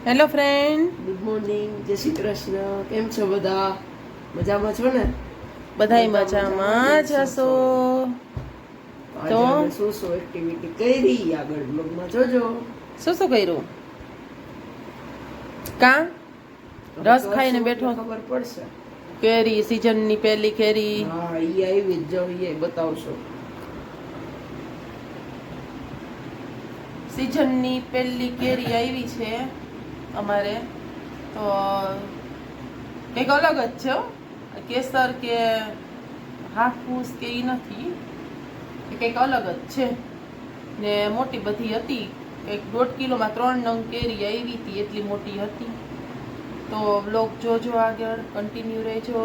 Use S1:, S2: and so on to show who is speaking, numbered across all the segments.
S1: Hello friend,
S2: good morning, જય શ્રી કૃષ્ણ. કેમ છો બધા? મજામાં છો ને?
S1: બધાય મજામાં જ હશો.
S2: આજે અમે શું શું એક્ટિવિટી કરી આગળ બ્લોગમાં જોજો.
S1: શું શું કર્યું? કા રસ ખાઈને બેઠો.
S2: ખબર પડશે.
S1: કેરી સીઝનની પહેલી કેરી.
S2: હા, ઈ આવી જ જો ઈ બતાવશો.
S1: સીઝનની પહેલી કેરી આવી છે અમારે, તો કંઈક અલગ જ છે હો. કેસર કે હાફૂસ કે ઈ નથી, એ કંઈક અલગ જ છે ને મોટી બધી હતી. એક 1.5 કિલોમાં 3 નંગ કેરી આવી હતી, એટલી મોટી હતી. તો બ્લોગ જોજો, આગળ કન્ટિન્યુ રહેજો.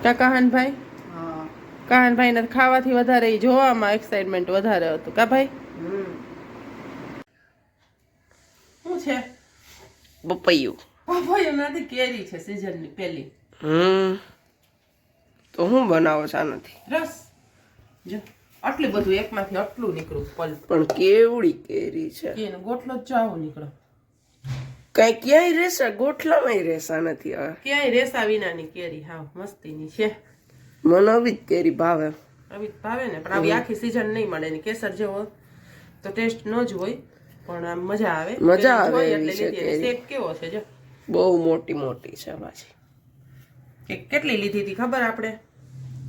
S1: કાકાહાનભાઈ,
S2: હા.
S1: કાહાનભાઈને ખાવાથી વધારે ઈ જોવામાં એક્સાઇટમેન્ટ વધારે હતું. કા ભાઈ? શું છે?
S2: પપૈયું.
S1: પપૈયું નથી, કેરી છે સીઝનની પહેલી.
S2: તો હું બનાવો છે આનાથી?
S1: રસ. જો આટલું બધું એકમાંથી આટલું નીકળ્યું પલ્પ.
S2: પણ કેવડી કેરી છે!
S1: એનો ગોટલો જ ચાવો નીકળો.
S2: કઈ ક્યાંય રેસા ગોઠલામાં રેસા નથી હવે.
S1: ક્યાંય રેસા વિનાની કેરી હાવ મસ્તીની છે.
S2: મને આવી જ કેરી ભાવે.
S1: આવી ભાવે ને, પણ આવી આખી સીઝન નહીં મળે ને. કેસર જેવો તો ટેસ્ટ ન જ હોય, પણ આમ મજા આવે.
S2: મજા આવે
S1: એટલે
S2: એવી છે
S1: લીધી.
S2: કેરી.
S1: શેપ કેવો છે જો,
S2: બહુ મોટી મોટી છે પાછી.
S1: કેટલી લીધી હતી ખબર આપણે?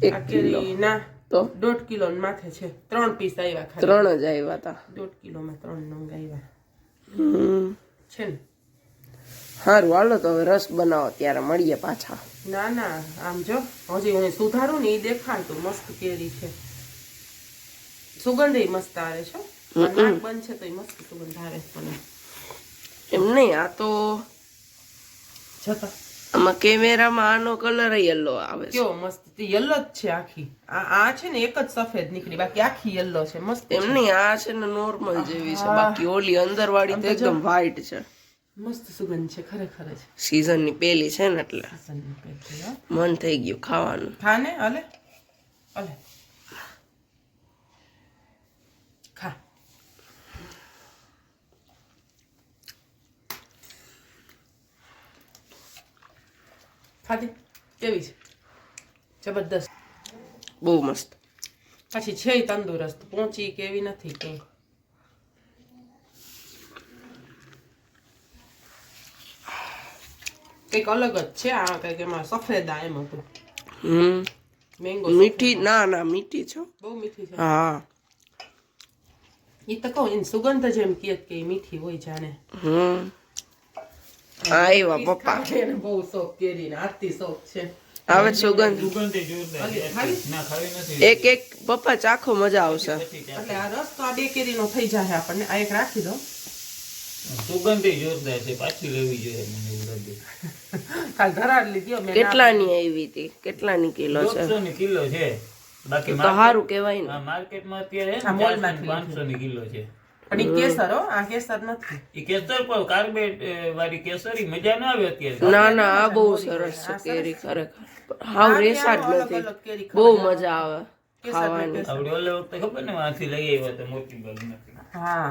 S2: 1 કિલો
S1: ના,
S2: તો
S1: 1.5 કિલો માથે છે. 3 પીસ આવ્યા ખાલી.
S2: 3 જ આવ્યા હતા.
S1: 1.5 કિલોમાં 3 નંગ આવ્યા છે ને.
S2: સારું, હાલો તો હવે રસ બનાવો, ત્યારે મળીએ પાછા.
S1: ના ના, આમ જો હજી હું સુધારું ને એ દેખાડતું. મસ્ત કેરી છે, સુગંધ મસ્ત આવે છે. નાક બંધ છે તો મસ્ત સુગંધ આવે મને.
S2: એમ નહીં, આ તો
S1: જતા
S2: આમાં કેમેરામાં આનો કલર યલો આવે છે.
S1: કેવો મસ્ત યલો જ છે આખી. આ છે ને એક જ સફેદ નીકળી, બાકી આખી યલો છે. મસ્ત.
S2: એમ નહીં, આ છે ને નોર્મલ જેવી છે, બાકી ઓલી અંદર વાળી તો એકદમ વ્હાઈટ છે.
S1: મસ્ત સુગંધ છે, ખરેખર જ.
S2: સીઝનની પેલી છે ને એટલે મન થઈ ગયું ખાવાનું.
S1: ખાને અલે અલે ખા. ખાધી કેવી છે? જબરદસ્ત,
S2: બહુ મસ્ત.
S1: પછી છે તંદુરસ્ત, પહોંચી કેવી નથી કઈ. કંઈક અલગ જ છે આ. કંઈક એમાં સફેદ આ એમ હતું. મેંગો
S2: મીઠી. ના ના, મીઠી છો,
S1: બહુ મીઠી છે.
S2: હા.
S1: ઈ તો કહું, એની સુગંધ જ એમ કે મીઠી હોય જાણે.
S2: આવ્યા પપ્પા.
S1: બહુ શોખ કેરી ને, આથી શોખ છે.
S2: આવે સુગંધ. એક એક પપ્પા ચાખો, મજા આવશે.
S1: એટલે આ રસ તો આ 2 કેરીનો થઈ જાય આપણને. આ એક રાખી દો.
S3: સુગંધ જોરદાર છે, પાછી લેવી જોઈએ મને એવું લાગે.
S1: કાલ ધરાડ લીધી મેં.
S2: કેટલાની આવી હતી? કેટલાની કિલો છે?
S3: 100 ની કિલો છે. બાકી
S2: તો સારું કહેવાય ને.
S3: માર્કેટમાં અત્યારે
S1: આ મોલમાંથી
S3: 500 ની કિલો છે.
S1: પણ ઈ કેસર હો, આ કેસર નથી.
S3: એ કેસર પર કાર્બેટ વાળી કેસરી મજા ન આવે અત્યારે.
S2: ના ના, આ બહુ સરસ છે કેરી, ખરેખર. હાવ રેસા જ નથી, બહુ મજા આવે ખાવાની.
S3: આપણે ઓલે વખતે ખબર ને વાંથી લઈ આવ્યા હતા મોટી બાગમાંથી.
S1: હા,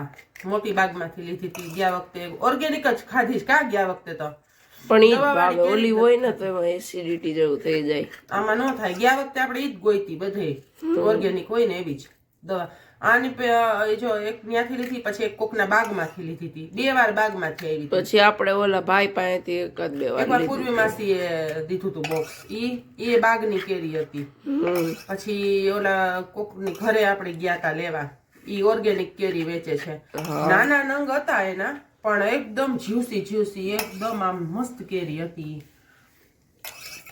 S1: મોટી બાગમાંથી લીધી હતી. ગયા વખતે ઓર્ગેનિક જ ખાધી છે. કા ગયા વખતે તો
S2: પણ ઈ જ ભાવે. ઓલી હોય ને તો એમાં એસિડિટી જેવું થઈ જાય.
S1: આમાં ન થાય. ગયા વખતે આપણે ઈ જ ગોઈતી બધે ઓર્ગેનિક હોય ને એવી જ દવા. આની જો એક ત્યાંથી લીધી, પછી એક કોકના બાગમાંથી લીધી હતી. 2 વાર બાગમાંથી આવી હતી.
S2: પછી આપણે ઓલા ભાઈ પાસેથી એક જ 2 વાર
S1: એકવાર પૂર્વી માસીએ દીધું હતું બોક્સ. ઈ બાગની કેરી હતી. પછી ઓલા કોકની ઘરે આપણે ગયા તા લેવા. ઈ ઓર્ગેનિક કેરી વેચે છે. નાના નંગ હતા એના, પણ એકદમ જ્યુસી એકદમ આમ મસ્ત કેરી હતી.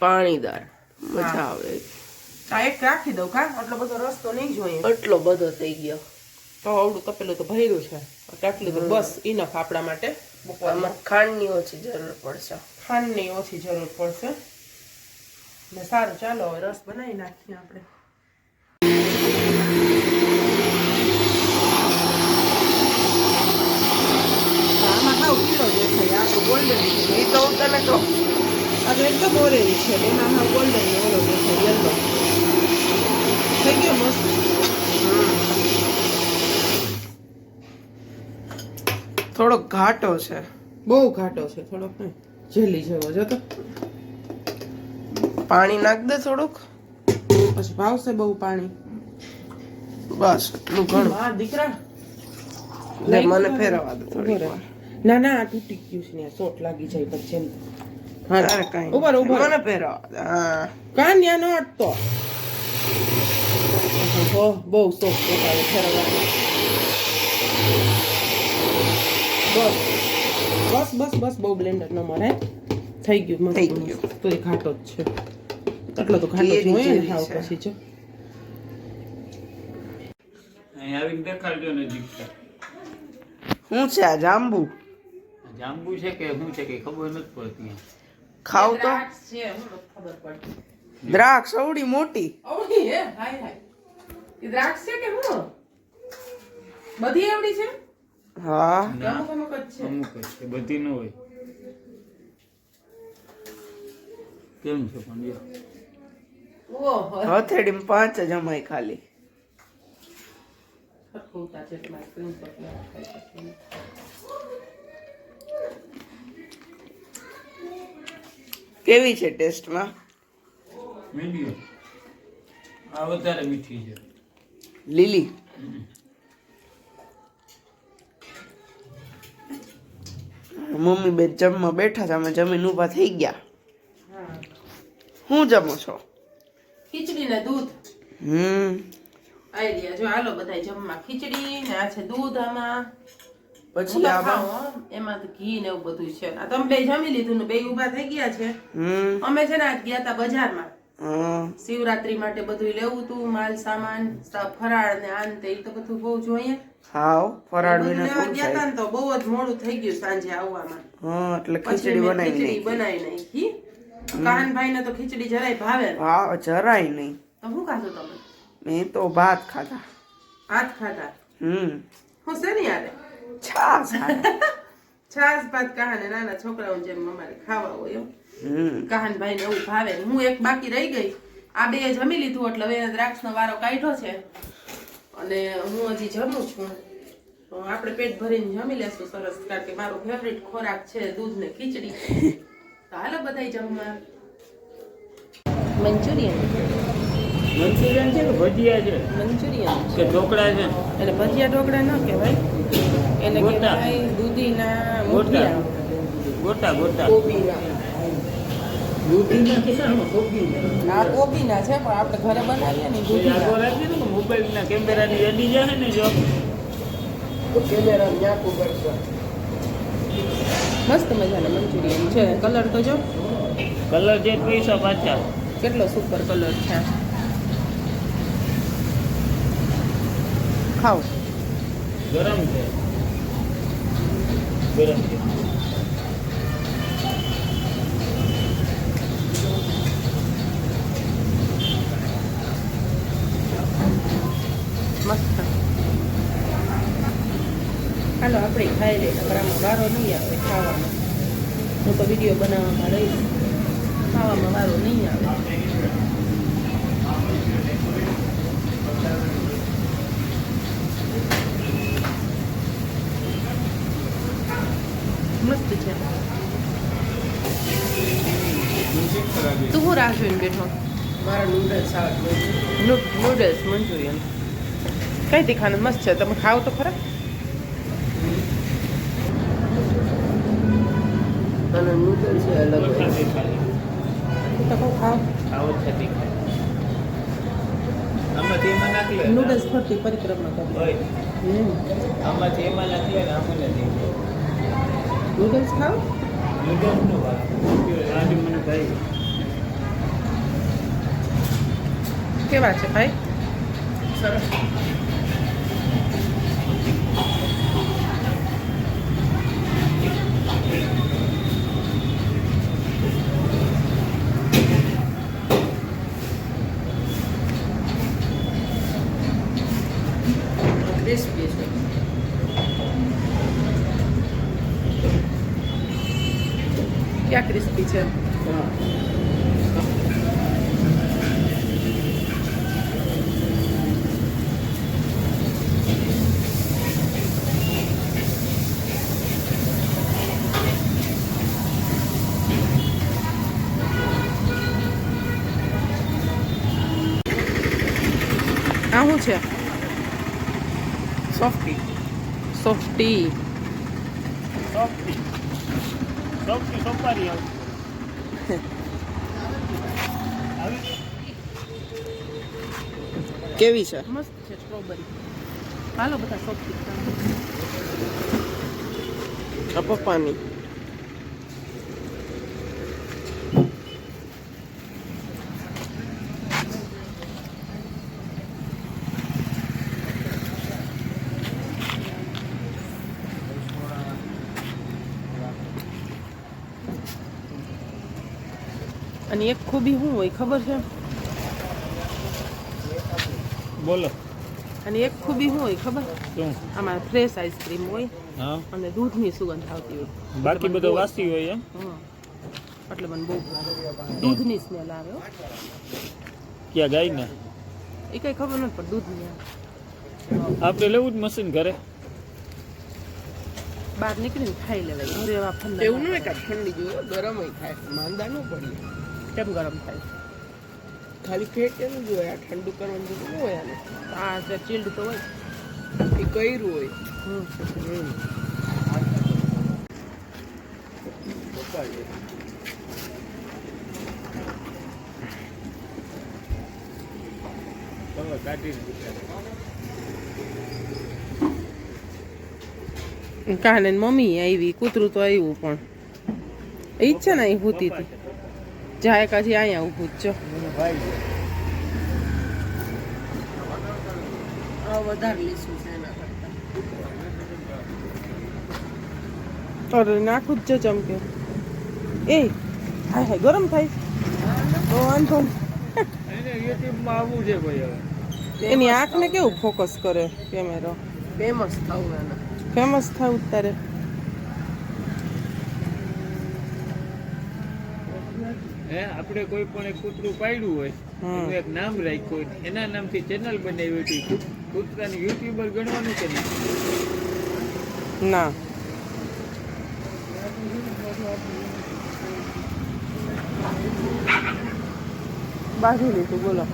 S2: પાણીદાર, મજા આવે.
S1: આ એક રાખી દઉં કા? આટલો બધો રસ્તો નહીં જોઈએ.
S2: એટલો બધો થઈ ગયો
S1: તો આવડું તપેલું તો ભર્યું છે. આટલું તો બસ ઇનફ આપણા માટે.
S2: આમાં ખાંડની ઓછી જરૂર પડશે.
S1: ખાંડની ઓછી જરૂર પડશે ને. સારું, ચાલો હવે રસ બનાવી નાખીએ આપણે. આમાં હાવ કિલો દેખાય. આ તો ગોલ્ડન છે.
S2: એ તો હું તને કહું.
S1: આ તો એકદમ ઓરેન્જ છે. એમાં હાવ ગોલ્ડન ને ઓલો દેખાય યલો. થઈ ગયો મસ્ત.
S2: થોડોક ઘાટો છે.
S1: બહુ ઘાટો છે થોડોક નહીં, જેલી જેવો જો તો.
S2: પાણી નાખ દે થોડુંક.
S1: પછી ભાવશે બહુ પાણી.
S2: બસ એટલું ઘણું.
S1: હા દીકરા
S2: લે મને ફેરવવા દે થોડી
S1: ઉભો રહે.
S2: વાર.
S1: ના ના આ તૂટી ગયું છે ને, શોટ લાગી જાય પછી એમ.
S2: અરે કાંઈ
S1: ઉભો રહે, ઉભો રહે.
S2: મને ફેરવવા દે. હા
S1: કાન્યા નો અટતો. ઓહો, બહુ શોખ પોતાને ફેરવવાનો. બસ બસ બસ બસ, બહુ બ્લેન્ડર ન મળે. થઈ ગયું મસ્ત.
S2: થઈ ગયું.
S1: તો એ ઘાટો જ છે, એટલો તો ઘાટો જ
S2: કેરી
S1: હોય ને.
S2: જેવી
S1: હાવ
S2: છે.
S1: પછી જો
S3: અહીં આવીને દેખાડજો નજીક છે.
S2: શું છે આ જાંબુ?
S3: જાંબુ છે કે શું છે કે ખબર નથી પડતી.
S2: ખાવ તો.
S1: દ્રાક્ષ છે, હું નથી ખબર પડતી.
S2: દ્રાક્ષ અવડી મોટી.
S1: અવળી હે, હાય હાય. એ દ્રાક્ષ છે કે હું? બધી એવડી છે?
S2: હા
S3: ના,
S1: અમુક અમુક જ છે.
S3: અમુક જ છે, બધી ન હોય. કેમ છે પણ જો.
S1: ઓહો,
S2: હથેળીમાં 5 જ અમાય ખાલી.
S1: ખોટા છે તમારે સ્ક્રીન પર ખાઈ શકીએ.
S2: કેવી છે ટેસ્ટમાં?
S3: મીડિયમ. આ વધારે મીઠી છે.
S2: લીલી. મમ્મી બે જમવા બેઠા હતા, અમે જમીન ઊભા થઈ ગયા.
S1: હા.
S2: શું જમો છો?
S1: ખીચડી ને દૂધ. આઈડિયા જો, હાલો બધાય જમવા. ખીચડી ને આ છે દૂધ આમાં.
S2: પછી
S1: હું તો
S2: આમાં
S1: ખાઉં હો. એમાં તો ઘી ને એવું બધું છે. આ તમે બે જમી લીધું ને બે ઊભા થઈ ગયા છે. અમે છે ને આજ ગયા હતા બજારમાં. શિવરાત્રી માટે બધું લેવું હતું, માલ સામાન, ફરાળ ને આન તે, ઈ તો બધું બહુ જોઈએ.
S2: હાવ ફરાળ
S1: બધું
S2: વિના
S1: લેવા
S2: કોણ
S1: ગયા હતા
S2: ખાય?
S1: ને તો બહુ જ મોડું થઈ ગયું સાંજે આવવામાં.
S2: હા એટલે
S1: પછી
S2: ખીચડી
S1: મેં
S2: બનાવી
S1: ખીચડી
S2: નાખી.
S1: બનાવી નાખી. કાનભાઈ ને તો ખીચડી જરાય ભાવે ને.
S2: હા જરાય નહીં.
S1: તો શું ખાધું તમે?
S2: મેં તો ભાત ખાધા.
S1: ભાત ખાધા. હું શેની હારે?
S2: છાસ ખાધા.
S1: છાસ ભાત કહાને નાના છોકરાઓને જેમ અમારે ખાવા હોય એવું. કહાનભાઈ ને એવું ભાવે. હું એક બાકી રહી ગઈ. આ બે જમી લીધું એટલે હવે દ્રાક્ષનો વારો કાઢ્યો છે અને હું હજી જમું છું. તો આપણે પેટ ભરીને જમી લેશું સરસ, કારણ કે મારો ફેવરિટ ખોરાક છે દૂધ ને ખીચડી. તો હાલો બધાય જમવા. મંચુરિયન
S3: મંચુરિયન છે કે ભજીયા છે
S1: મંચુરિયન
S3: કે ઢોકળા છે?
S1: એટલે ભજીયા ઢોકળા ન કહેવાય, એને
S3: ગોટા.
S1: કહેવાય દૂધીના
S3: ગોટા.
S1: મુઠિયા.
S3: ગોટા ગોટા.
S1: કોબીના.
S3: દૂધીના કેટલા કોબીના?
S1: આ કોબીના છે પણ આપણે ઘરે બનાવીએ ને
S3: આગળ
S1: દૂધીના.
S3: રાખજે ને મોબાઈલના કેમેરાની અડી જાય ને જો.
S1: મસ્ત મજાના મંચુરિયન છે. કલર તો જો
S3: કલર જે પૈસા પાછા.
S1: કેટલો સુપર કલર છે. ખાવ.
S3: ગરમ છે. ગરમ છે.
S1: મસ્ત. હાલો આપણે ખાઈ લઈએ, નકર આમાં વારો નહીં આવે ખાવાનો. હું તો વિડીયો બનાવવામાં રહીશ, ખાવામાં વારો નહીં આવે. મસ્ત છે. તું હું રાહ જોઈને બેઠો?
S2: મારા નૂડલ્સ આવે.
S1: નૂડલ્સ મંચુરિયન કઈ તીખાનું મસ્ત છે. તમે ખાઓ તો ખરા.
S2: અને નૂડલ્સ છે અલગ
S3: ઓછા
S2: હોય.
S3: દેખાય.
S1: હું તો કહું ખાઓ.
S3: આ ઓછા દેખાય. આમાંથી એમાં નાખી લે.
S1: નૂડલ્સ ફરતી પરિક્રમા કરી.
S3: હોય.
S1: હમ.
S3: આમાંથી એમાં નાખી લે ને આમાં નથી.
S1: નૂડલ્સ ખાઓ.
S3: નૂડલ્સનો ભાવ. આજે મને ભાઈ
S1: કેવા છે ભાઈ?
S2: સરસ. ક્રિસ્પી છે.
S1: ક્યાં ક્રિસ્પી છે? છે?
S3: Softy
S1: softy.
S3: સોફ્ટી સોફ્ટી સોપારી આવે આવી
S2: કેવી છે?
S1: મસ્ત છે સ્ટ્રોબેરી. હાલો બધા સોફ્ટી.
S2: આ પપ્પાની.
S1: અને એક ખૂબી શું હોય ખબર છે?
S3: બોલો
S1: અને એક ખૂબી શું હોય ખબર?
S3: શું
S1: આમાં ફ્રેશ આઈસ્ક્રીમ હોય
S3: હા
S1: અને દૂધની સુગંધ આવતી હોય.
S3: બાકી બધો વાસી હોય એમ
S1: હં. એટલે મને બહુ દૂધની સ્મેલ આવે હો.
S3: ક્યાં ગાય ને
S1: એ કઈ ખબર નથી પણ દૂધની આવે.
S3: આપણે લેવું જ મશીન ઘરે
S1: બહાર નીકળીને ખાઈ લેવાય. ઘરે એવા ફંદા
S2: એવું
S1: ના
S2: નહીં કે ઠંડી જોઈએ, ગરમ થાય, માંદા ન પડીએ.
S1: થાય. કેમ ગરમ થાય?
S2: ખાલી ફેટેલું જ હોય, આ ઠંડુ કરવાનું જરૂર ન હોય આને.
S1: આ જે ચીલ્ડ તો હોય.
S2: એ કર્યું હોય.
S1: હમ. કાલે મમ્મી આવી, કૂતરું તો આવ્યું પણ એ જ છે ને અહીં હોતી હતી. જાય કાજી અહીંયા ઊભું જ છો.
S2: આ વધારે લીસું છે એના કરતા.
S1: અરે નાખું જ છે ચમકે. એ હાય હાય ગરમ થાય તો વાંધો નહીં.
S3: યુટ્યુબમાં આવવું છે ભાઈ હવે
S1: એની આંખને કેવું ફોકસ કરે કેમેરો?
S2: ફેમસ થવું એના.
S1: ફેમસ થવું તારે.
S3: હે આપણે કોઈ પણ એક કૂતરું પાડ્યું હોય એનું એક નામ રાખ્યું હોય એના નામથી ચેનલ બનાવી હતી કૂતરાની યુટ્યુબર ગણવાનું કે નહીં
S1: ના બાંધી લીધું બોલો.